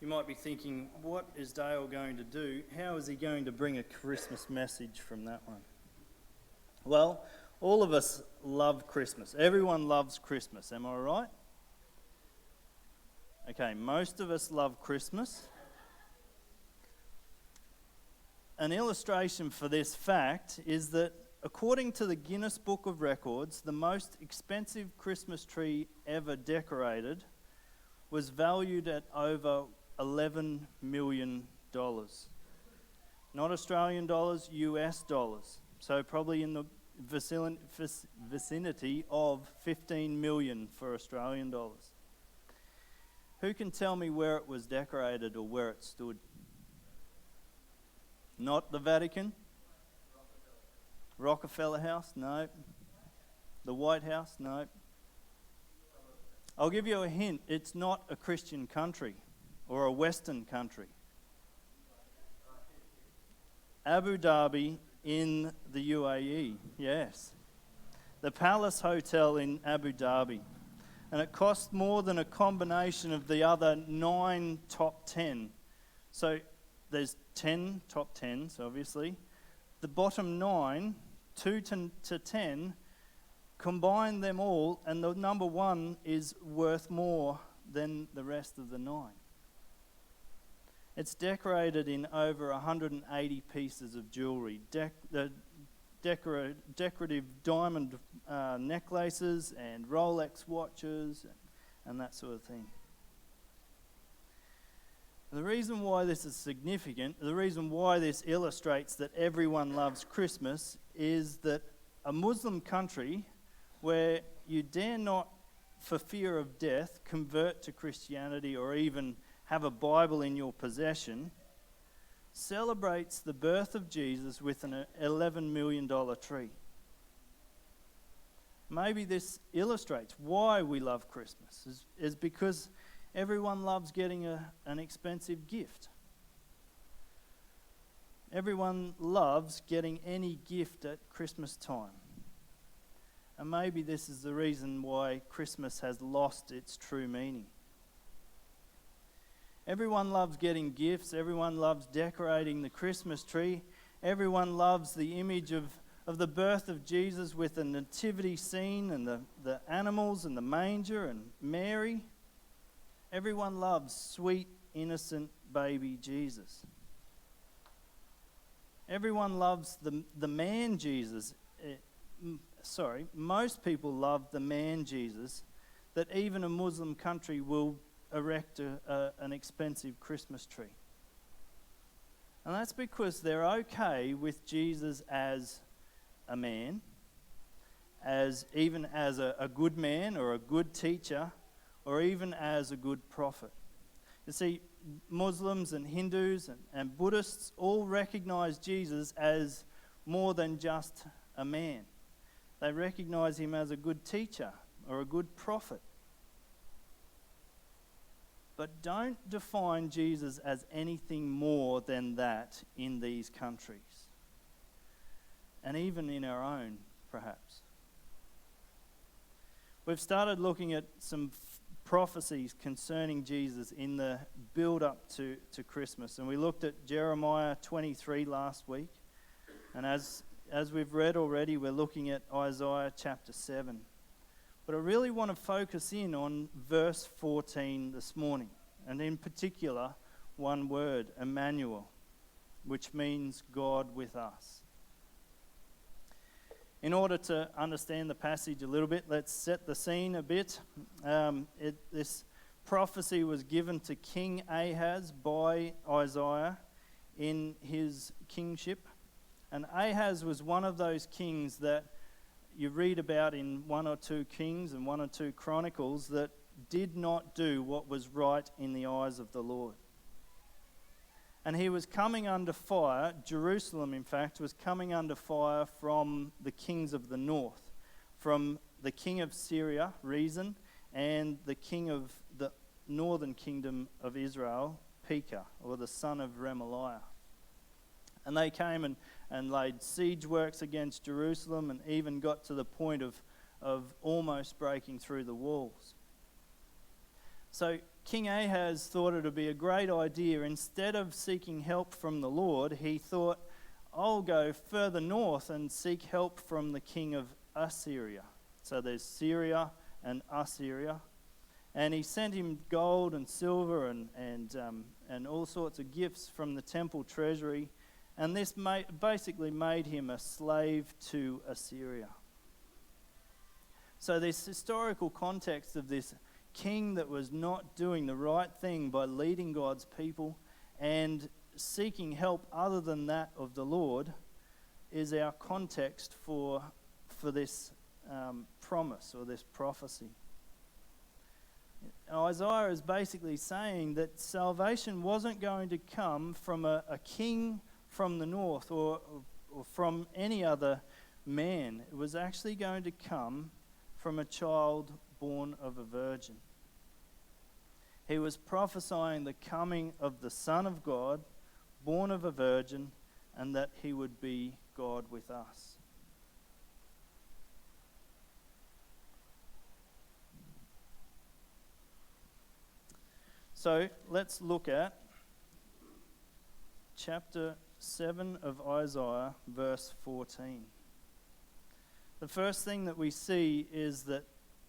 You might be thinking, what is Dale going to do? How is he going to bring a Christmas message from that one? Well, all of us love Christmas. Everyone loves Christmas, am I right? Okay, most of us love Christmas. An illustration for this fact is that according to the Guinness Book of Records, the most expensive Christmas tree ever decorated was valued at over $11 million. Not Australian dollars, US dollars. So probably in the vicinity of 15 million for Australian dollars. Who can tell me where it was decorated or where it stood? Not the Vatican? Rockefeller House? No. The White House? No. I'll give you a hint. It's not a Christian country or a Western country. Abu Dhabi in the UAE, yes. The Palace Hotel in Abu Dhabi. And it cost more than a combination of the other 9 top 10. So there's 10 top 10s, obviously. The bottom 9, 2 to 10, combine them all, and the number 1 is worth more than the rest of the 9. It's decorated in over 180 pieces of jewellery, decorative diamond necklaces and Rolex watches and that sort of thing. The reason why this is significant, the reason why this illustrates that everyone loves Christmas, is that a Muslim country where you dare not, for fear of death, convert to Christianity or even have a Bible in your possession, celebrates the birth of Jesus with an $11 million tree. Maybe this illustrates why we love Christmas, is because everyone loves getting an expensive gift. Everyone loves getting any gift at Christmas time. And maybe this is the reason why Christmas has lost its true meaning. Everyone loves getting gifts. Everyone loves decorating the Christmas tree. Everyone loves the image of the birth of Jesus with the nativity scene and the animals and the manger and Mary. Everyone loves sweet, innocent baby Jesus. Everyone loves the man Jesus. Most people love the man Jesus that even a Muslim country will erect an expensive Christmas tree. And that's because they're okay with Jesus as a man, even as a good man or a good teacher, or even as a good prophet. You see, Muslims and Hindus and Buddhists all recognize Jesus as more than just a man. They recognize him as a good teacher or a good prophet. But don't define Jesus as anything more than that in these countries. And even in our own, perhaps. We've started looking at some prophecies concerning Jesus in the build-up to Christmas. And we looked at Jeremiah 23 last week. And as we've read already, we're looking at Isaiah chapter 7. But I really want to focus in on verse 14 this morning, and in particular, one word, Emmanuel, which means God with us. In order to understand the passage a little bit, let's set the scene a bit. This prophecy was given to King Ahaz by Isaiah in his kingship. And Ahaz was one of those kings that you read about in 1 or 2 Kings and 1 or 2 Chronicles that did not do what was right in the eyes of the Lord. And he was coming under fire. Jerusalem, in fact, was coming under fire from the kings of the north, from the king of Syria, Rezin, and the king of the northern kingdom of Israel, Pekah, or the son of Remaliah. And they came and laid siege works against Jerusalem and even got to the point of almost breaking through the walls. So King Ahaz thought it would be a great idea. Instead of seeking help from the Lord, he thought, I'll go further north and seek help from the king of Assyria. So there's Syria and Assyria. And he sent him gold and silver and all sorts of gifts from the temple treasury. And this basically made him a slave to Assyria. So this historical context of this king that was not doing the right thing by leading God's people and seeking help other than that of the Lord is our context for this promise or this prophecy. Isaiah is basically saying that salvation wasn't going to come from a king from the north or from any other man. It was actually going to come from a child born of a virgin. He was prophesying the coming of the Son of God, born of a virgin, and that he would be God with us. So let's look at chapter 7 of Isaiah, verse 14. The first thing that we see is that,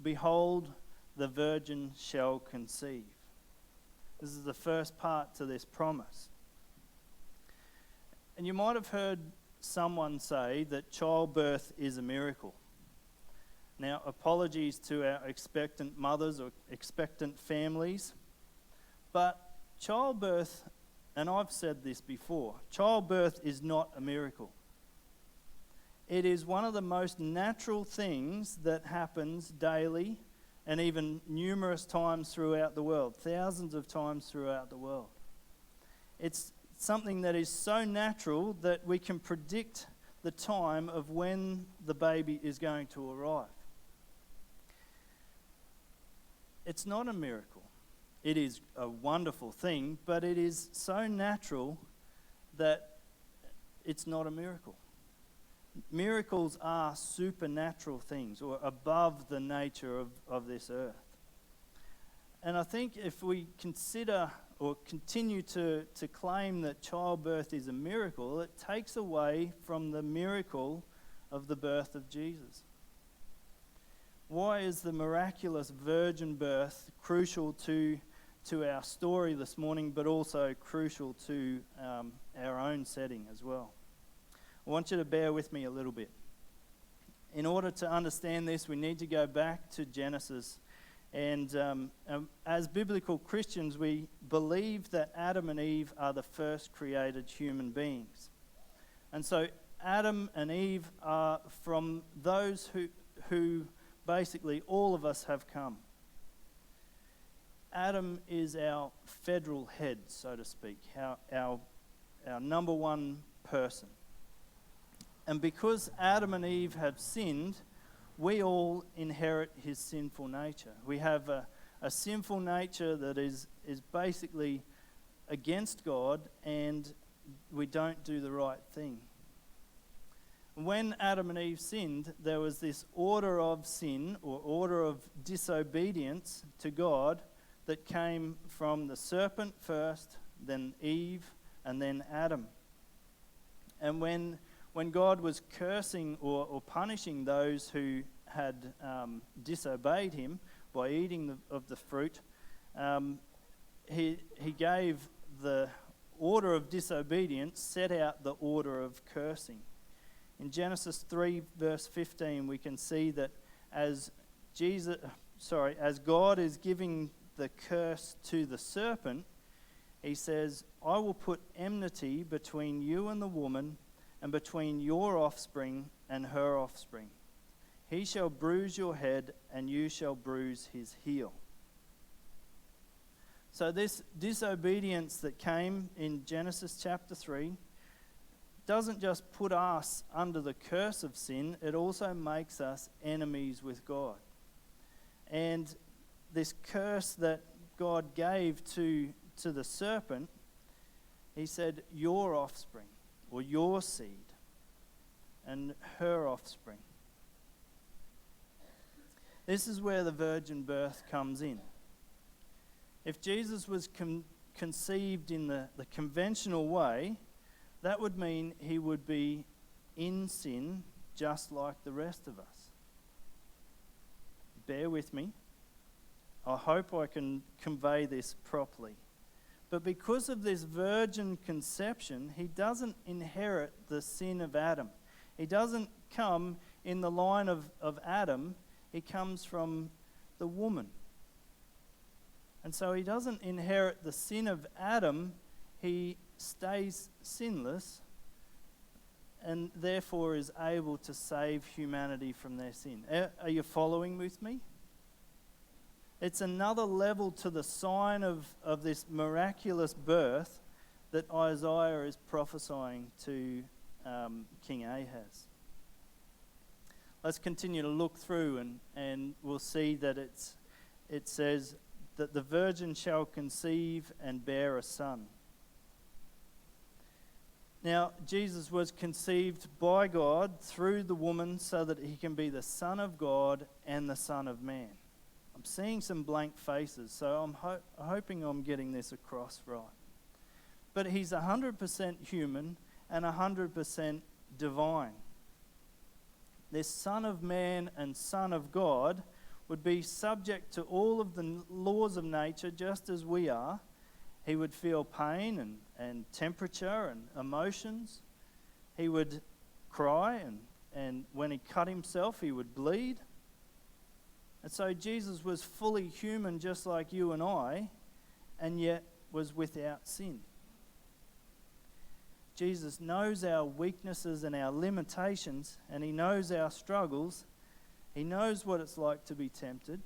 behold, the virgin shall conceive. This is the first part to this promise. And you might have heard someone say that childbirth is a miracle. Now, apologies to our expectant mothers or expectant families, but childbirth, and I've said this before, childbirth is not a miracle. It is one of the most natural things that happens daily and even numerous times throughout the world, thousands of times throughout the world. It's something that is so natural that we can predict the time of when the baby is going to arrive. It's not a miracle. It is a wonderful thing, but it is so natural that it's not a miracle. Miracles are supernatural things or above the nature of this earth. And I think if we consider or continue to claim that childbirth is a miracle, it takes away from the miracle of the birth of Jesus. Why is the miraculous virgin birth crucial to our story this morning, but also crucial to our own setting as well? I want you to bear with me a little bit. In order to understand this, we need to go back to Genesis. And as biblical Christians, we believe that Adam and Eve are the first created human beings. And so Adam and Eve are from those who basically all of us have come. Adam is our federal head, so to speak, our number one person. And because Adam and Eve have sinned, we all inherit his sinful nature. We have a sinful nature that is basically against God, and we don't do the right thing. When Adam and Eve sinned, there was this order of sin or order of disobedience to God that came from the serpent first, then Eve, and then Adam. And when God was cursing or punishing those who had disobeyed him by eating of the fruit, he gave the order of disobedience, set out the order of cursing. In Genesis 3 verse 15, we can see that as God is giving the curse to the serpent, he says, I will put enmity between you and the woman, and between your offspring and her offspring. He shall bruise your head, and you shall bruise his heel. So this disobedience that came in Genesis chapter 3 doesn't just put us under the curse of sin, it also makes us enemies with God. And this curse that God gave to the serpent, he said, your offspring, or your seed, and her offspring. This is where the virgin birth comes in. If Jesus was conceived in the conventional way, that would mean he would be in sin just like the rest of us. Bear with me. I hope I can convey this properly. But because of this virgin conception, he doesn't inherit the sin of Adam. He doesn't come in the line of Adam. He comes from the woman. And so he doesn't inherit the sin of Adam. He stays sinless and therefore is able to save humanity from their sin. Are you following with me? It's another level to the sign of this miraculous birth that Isaiah is prophesying to King Ahaz. Let's continue to look through and we'll see that it says that the virgin shall conceive and bear a son. Now, Jesus was conceived by God through the woman so that he can be the Son of God and the Son of Man. I'm seeing some blank faces, so I'm hoping I'm getting this across right. But he's 100% human and 100% divine. This Son of Man and Son of God would be subject to all of the laws of nature just as we are. He would feel pain and temperature and emotions. He would cry and when he cut himself, he would bleed. And so Jesus was fully human just like you and I, and yet was without sin. Jesus knows our weaknesses and our limitations, and he knows our struggles. He knows what it's like to be tempted.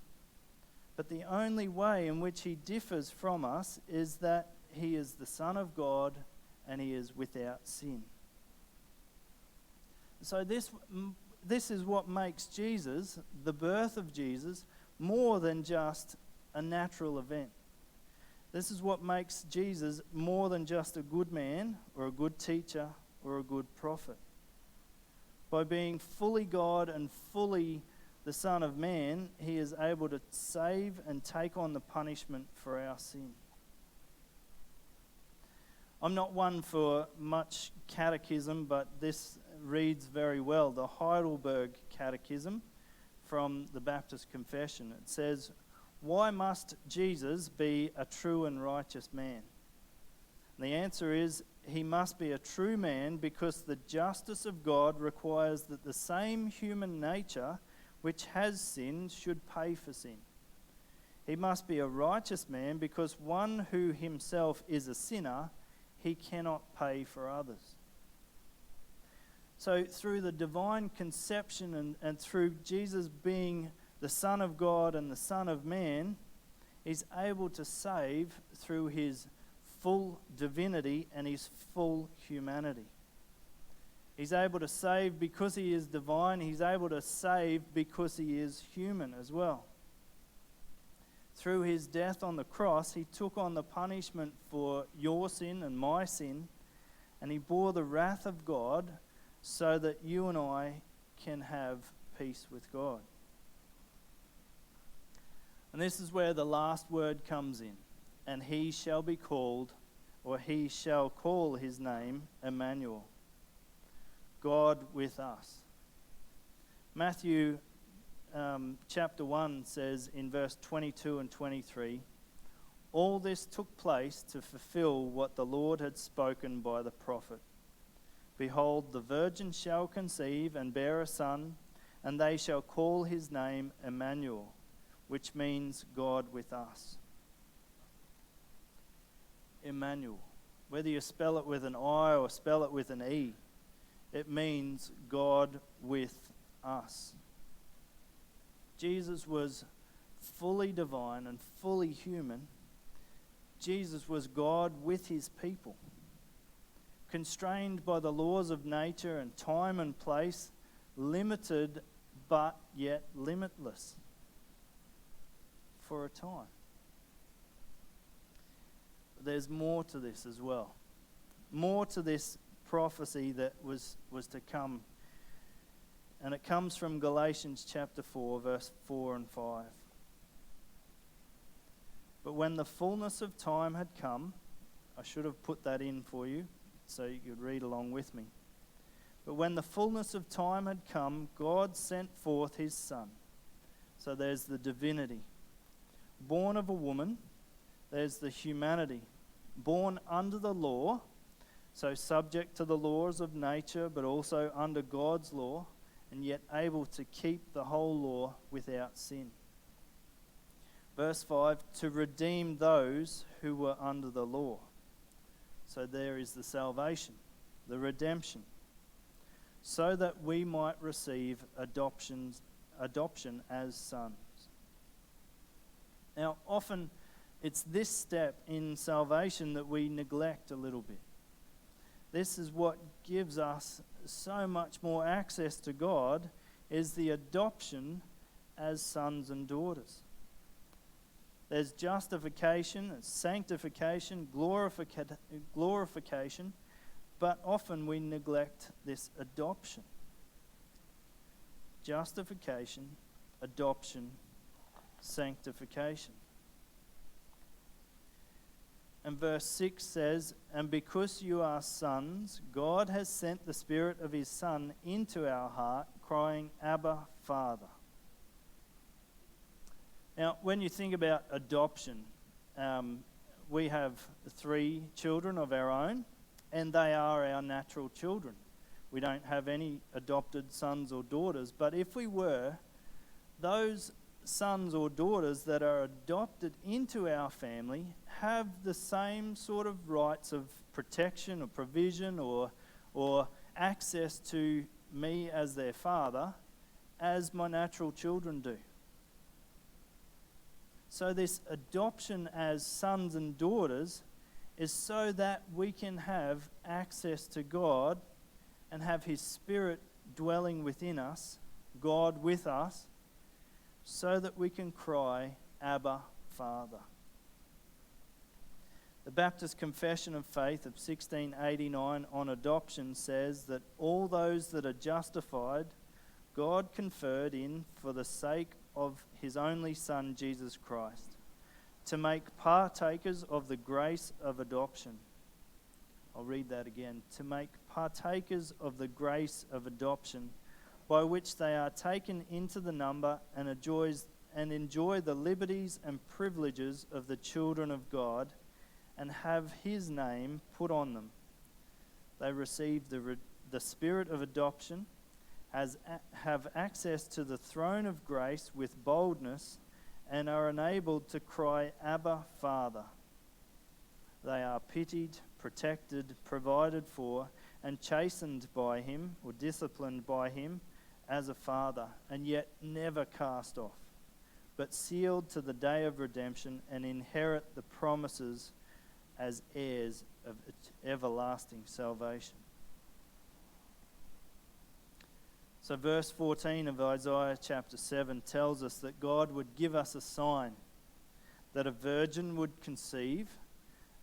But the only way in which he differs from us is that he is the Son of God and he is without sin. So this is what makes Jesus, the birth of Jesus, more than just a natural event. This is what makes Jesus more than just a good man or a good teacher or a good prophet. By being fully God and fully the Son of Man, he is able to save and take on the punishment for our sin. I'm not one for much catechism, but this reads very well. The Heidelberg Catechism from the Baptist Confession. It says, "Why must Jesus be a true and righteous man?" And the answer is, he must be a true man because the justice of God requires that the same human nature which has sinned should pay for sin. He must be a righteous man because one who himself is a sinner, he cannot pay for others. So through the divine conception and through Jesus being the Son of God and the Son of Man, he's able to save through his full divinity and his full humanity. He's able to save because he is divine. He's able to save because he is human as well. Through his death on the cross, he took on the punishment for your sin and my sin, and he bore the wrath of God so that you and I can have peace with God. And this is where the last word comes in. And he shall be called, or he shall call his name, Emmanuel. God with us. Matthew chapter 1 says in verse 22 and 23, "All this took place to fulfill what the Lord had spoken by the prophet. Behold, the virgin shall conceive and bear a son, and they shall call his name Emmanuel," which means God with us. Emmanuel. Whether you spell it with an I or spell it with an E, it means God with us. Jesus was fully divine and fully human. Jesus was God with his people. Constrained by the laws of nature and time and place, limited but yet limitless for a time. There's more to this as well. More to this prophecy that was to come. And it comes from Galatians chapter 4, verse 4 and 5. But when the fullness of time had come, I should have put that in for you so you could read along with me. But when the fullness of time had come, God sent forth his Son. So there's the divinity. Born of a woman, there's the humanity. Born under the law, so subject to the laws of nature, but also under God's law, and yet able to keep the whole law without sin. Verse 5, to redeem those who were under the law. So there is the salvation, the redemption, so that we might receive adoption as sons. Now, often it's this step in salvation that we neglect a little bit. This is what gives us so much more access to God, is the adoption as sons and daughters. There's justification, sanctification, glorification, but often we neglect this adoption. Justification, adoption, sanctification. And verse 6 says, and because you are sons, God has sent the Spirit of his Son into our heart, crying, Abba, Father. Now, when you think about adoption, we have 3 children of our own, and they are our natural children. We don't have any adopted sons or daughters, but if we were, those sons or daughters that are adopted into our family have the same sort of rights of protection or provision or access to me as their father as my natural children do. So this adoption as sons and daughters is so that we can have access to God and have his Spirit dwelling within us, God with us, so that we can cry, Abba, Father. The Baptist Confession of Faith of 1689 on adoption says that all those that are justified, God conferred in for the sake of his only Son, Jesus Christ, to make partakers of the grace of adoption. I'll read that again. To make partakers of the grace of adoption, by which they are taken into the number and enjoy the liberties and privileges of the children of God, and have his name put on them. They receive the Spirit of adoption, have access to the throne of grace with boldness, and are enabled to cry, Abba, Father. They are pitied, protected, provided for, and chastened by him, or disciplined by him, as a father, and yet never cast off, but sealed to the day of redemption, and inherit the promises as heirs of everlasting salvation. So verse 14 of Isaiah chapter 7 tells us that God would give us a sign, that a virgin would conceive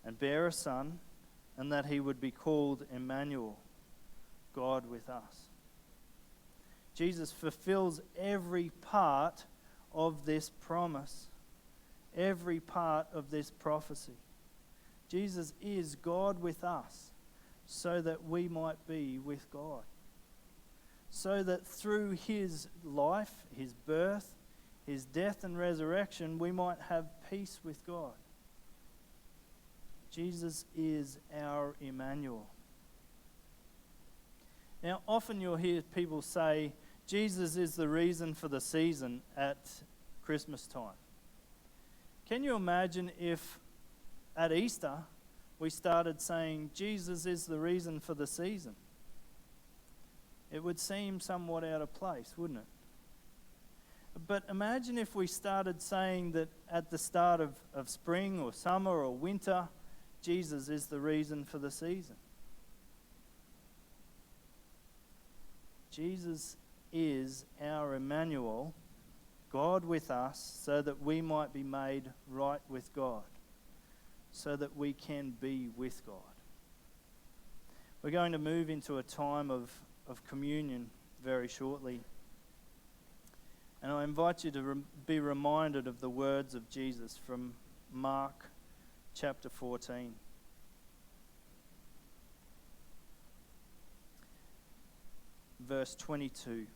and bear a son, and that he would be called Emmanuel, God with us. Jesus fulfills every part of this promise, every part of this prophecy. Jesus is God with us, so that we might be with God. So that through his life, his birth, his death and resurrection, we might have peace with God. Jesus is our Emmanuel. Now, often you'll hear people say, Jesus is the reason for the season at Christmas time. Can you imagine if at Easter we started saying, Jesus is the reason for the season? It would seem somewhat out of place, wouldn't it? But imagine if we started saying that at the start of spring or summer or winter, Jesus is the reason for the season. Jesus is our Emmanuel, God with us, so that we might be made right with God, so that we can be with God. We're going to move into a time of communion very shortly. And I invite you to be reminded of the words of Jesus from Mark chapter 14. Verse 22.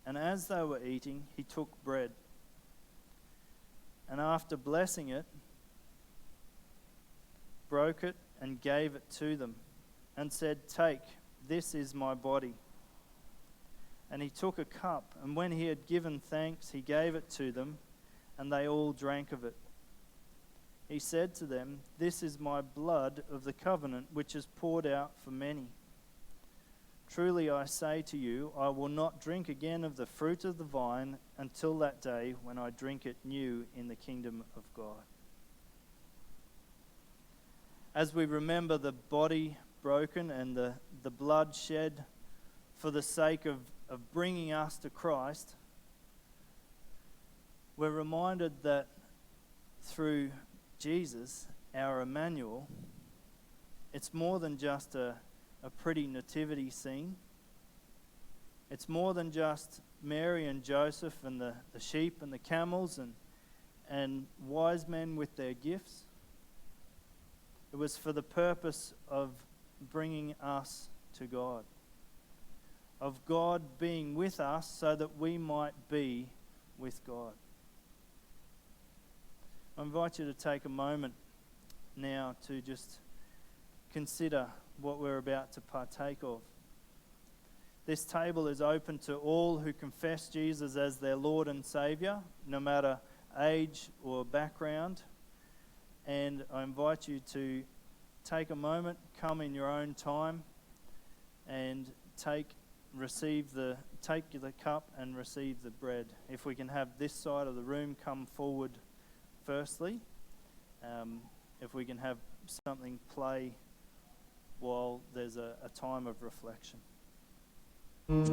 And as they were eating, he took bread, and after blessing it, broke it and gave it to them, and said, "Take, this is my body." And he took a cup, and when he had given thanks, he gave it to them, and they all drank of it. He said to them, "This is my blood of the covenant, which is poured out for many. Truly I say to you, I will not drink again of the fruit of the vine until that day when I drink it new in the kingdom of God." As we remember the body broken and the blood shed for the sake of bringing us to Christ, we're reminded that through Jesus, our Emmanuel, it's more than just a pretty nativity scene. It's more than just Mary and Joseph and the sheep and the camels and wise men with their gifts. It was for the purpose of bringing us to God, of God being with us so that we might be with God. I invite you to take a moment now to just consider what we're about to partake of. This table is open to all who confess Jesus as their Lord and Saviour, no matter age or background. And I invite you to take a moment, come in your own time, and take the cup and receive the bread. If we can have this side of the room come forward firstly, if we can have something play while there's a time of reflection.